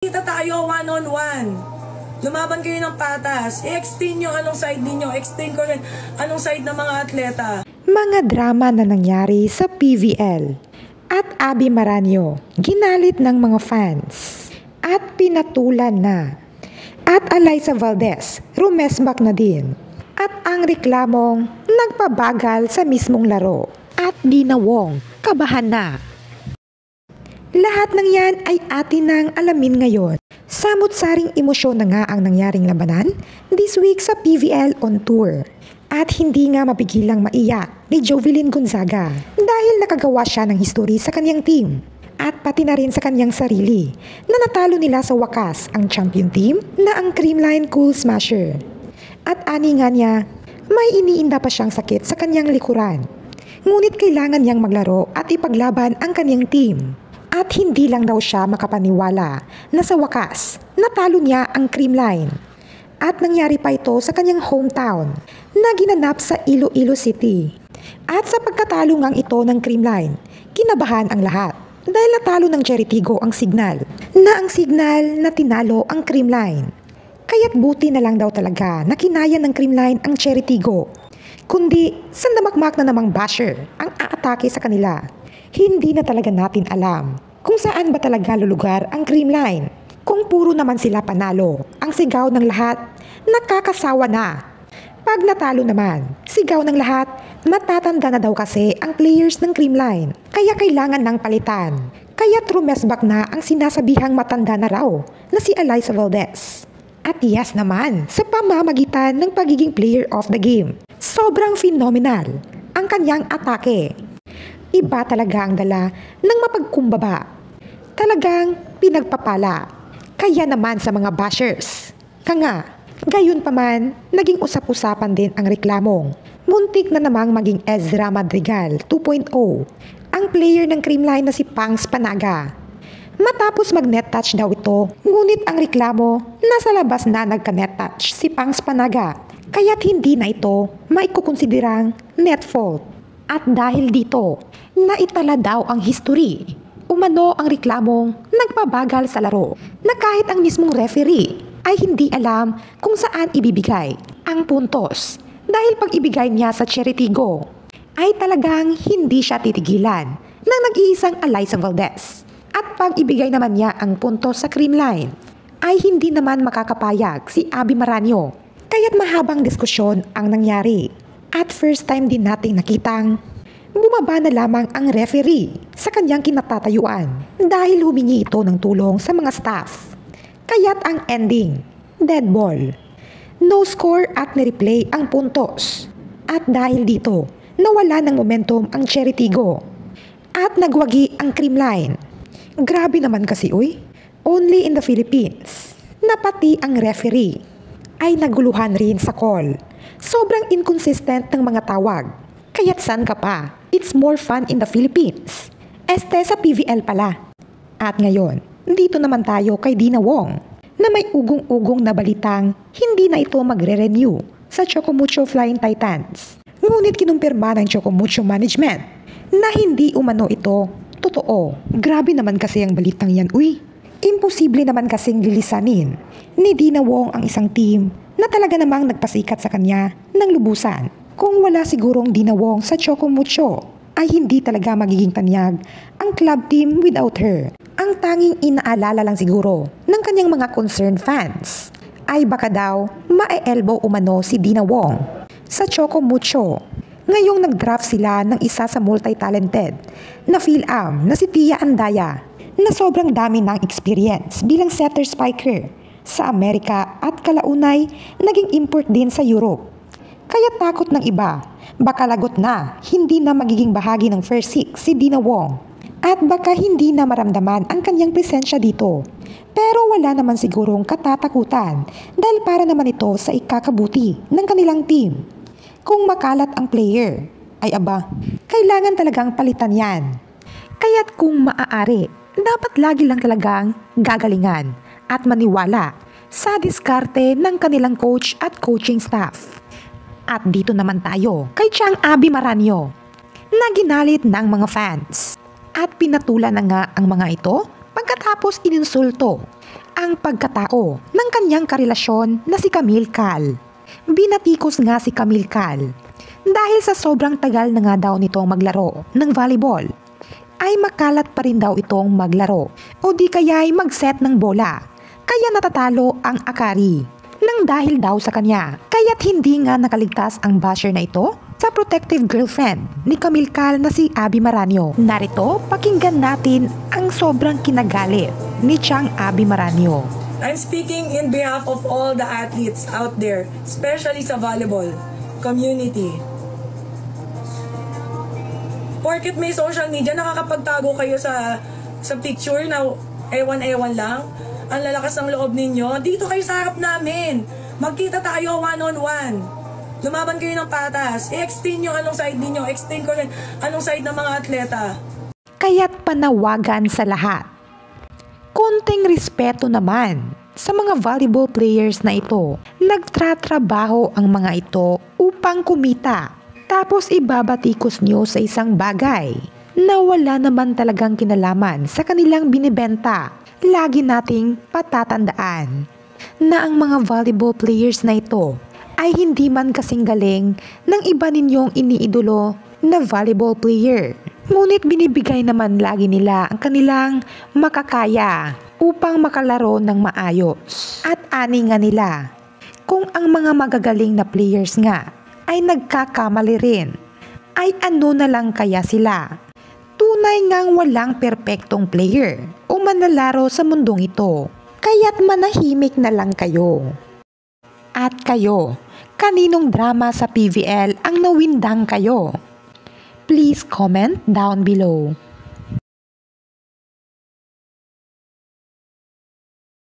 Kita tayo one-on-one. Lumaban kayo ng patas. I-explain nyo anong side ninyo. Explain ko rin anong side ng mga atleta. Mga drama na nangyari sa PVL. At Abby Maranyo, ginalit ng mga fans. At pinatulan na. At Alyssa Valdez, rumesbak na din. At ang reklamong nagpabagal sa mismong laro. At Dina Wong, kabahan na. Lahat ng yan ay atin nang alamin ngayon. Samot-saring emosyon na nga ang nangyaring labanan this week sa PVL on tour. At hindi nga mapigilang maiyak ni Jovelyn Gonzaga dahil nakagawa siya ng history sa kanyang team. At pati na rin sa kanyang sarili na natalo nila sa wakas ang champion team na ang Creamline Cool Smasher. At ani nga niya, may iniinda pa siyang sakit sa kanyang likuran. Ngunit kailangan niyang maglaro at ipaglaban ang kanyang team. At hindi lang daw siya makapaniwala na sa wakas, natalo niya ang Creamline. At nangyari pa ito sa kanyang hometown na ginanap sa Iloilo City. At sa pagkatalo ngang ito ng Creamline, kinabahan ang lahat dahil natalo ng Cheritigo ang signal na tinalo ang Creamline. Kaya't buti na lang daw talaga na kinaya ng Creamline ang Cheritigo. Kundi sandamakmak na namang basher ang aatake sa kanila. Hindi na talaga natin alam kung saan ba talaga lulugar ang Creamline. Kung puro naman sila panalo, ang sigaw ng lahat, nakakasawa na. Pag natalo naman, sigaw ng lahat, matatanda na daw kasi ang players ng Creamline. Kaya kailangan ng palitan. Kaya rumesbak na ang sinasabihang matanda na raw na si Alyssa Valdez. At yes naman, sa pamamagitan ng pagiging player of the game. Sobrang phenomenal ang kanyang atake. Iba talaga ang dala ng mapagkumbaba. Talagang pinagpapala. Kaya naman sa mga bashers. Gayon pa man, naging usap-usapan din ang reklamong. Muntik na namang maging Ezra Madrigal 2.0. Ang player ng Creamline na si Pangs Panaga. Matapos mag-net touch daw ito, ngunit ang reklamo, nasa labas na nagka-net touch si Pangs Panaga. Kaya't hindi na ito maikukonsiderang net fault. At dahil dito, naitala daw ang history. Umano ang reklamong nagpabagal sa laro na kahit ang mismong referee ay hindi alam kung saan ibibigay ang puntos. Dahil pag ibigay niya sa Cheritigo ay talagang hindi siya titigilan ng nag-iisang Alyssa Valdez. At pag ibigay naman niya ang puntos sa Creamline ay hindi naman makakapayag si Abby Maranyo. Kaya't mahabang diskusyon ang nangyari. At first time din nating nakitang bumaba na lamang ang referee sa kanyang kinatatayuan dahil humingi ito ng tulong sa mga staff. Kaya't ang ending, dead ball. No score at nireplay ang puntos. At dahil dito, nawala ng momentum ang Cheritigo. At nagwagi ang Creamline. Grabe naman kasi only in the Philippines. Na pati ang referee ay naguluhan rin sa call. Sobrang inconsistent ng mga tawag. Kaya't san ka pa? It's more fun in the Philippines. Sa PVL pala. At ngayon, dito naman tayo kay Dina Wong na may ugong-ugong na balitang hindi na ito magre-renew sa Chocomucho Flying Titans. Ngunit kinumpirma ng Chocomucho Management na hindi umano ito totoo. Grabe naman kasi ang balitang yan, Imposible naman kasing lilisanin ni Dina Wong ang isang team na talaga namang nagpasikat sa kanya ng lubusan. Kung wala sigurong Dina Wong sa Chocomucho, ay hindi talaga magiging tanyag ang club team without her. Ang tanging inaalala lang siguro ng kanyang mga concerned fans ay baka daw ma-elbow umano si Dina Wong sa Chocomucho. Ngayong nag-draft sila ng isa sa multi-talented na Phil-Am na si Tia Andaya na sobrang dami ng experience bilang setter spiker sa Amerika at kalaunay naging import din sa Europe. Kaya takot ng iba, baka lagot na hindi na magiging bahagi ng first six si Dina Wong at baka hindi na maramdaman ang kanyang presensya dito. Pero wala naman sigurong katatakutan dahil para naman ito sa ikakabuti ng kanilang team. Kung makalat ang player, ay kailangan talagang palitan yan. Kaya't kung maaari, dapat lagi lang talagang gagalingan at maniwala sa diskarte ng kanilang coach at coaching staff. At dito naman tayo kay Chang Abby Maranyo na ginalit ng mga fans. At pinatulan na nga ang mga ito pagkatapos ininsulto ang pagkatao ng kanyang karelasyon na si Camille Cal. Binatikos nga si Camille Cal dahil sa sobrang tagal na nga daw nitong maglaro ng volleyball ay makalat pa rin daw itong maglaro o di kaya ay mag-set ng bola kaya natatalo ang Akari nang dahil daw sa kanya. Kaya't hindi nga nakaligtas ang basher na ito sa protective girlfriend ni Camille Cal na si Abby Maranio. Narito, pakinggan natin ang sobrang kinagalit ni Chang Abby Maranio. I'm speaking in behalf of all the athletes out there, especially sa volleyball community. Porket may social media, nakakapagtago kayo sa picture na ewan-ewan lang. Ang lalakas ng loob ninyo. Dito kayo sa harap namin. Magkita tayo one-on-one. Lumaban kayo ng patas. I-explain nyo anong side ninyo. Explain ko rin anong side ng mga atleta. Kaya't panawagan sa lahat. Konting respeto naman sa mga volleyball players na ito. Nagtratrabaho ang mga ito upang kumita. Tapos ibabatikos nyo sa isang bagay na wala naman talagang kinalaman sa kanilang binibenta. Lagi nating patatandaan na ang mga volleyball players na ito ay hindi man kasing galing ng iba ninyong iniidolo na volleyball player. Ngunit binibigay naman lagi nila ang kanilang makakaya upang makalaro ng maayos. At ani nga nila, kung ang mga magagaling na players nga ay nagkakamali rin, ay ano na lang kaya sila? Tunay ngang walang perpektong player o manlalaro sa mundong ito. Kaya't manahimik na lang kayo. At kayo, kaninong drama sa PVL ang nawindang kayo? Please comment down below.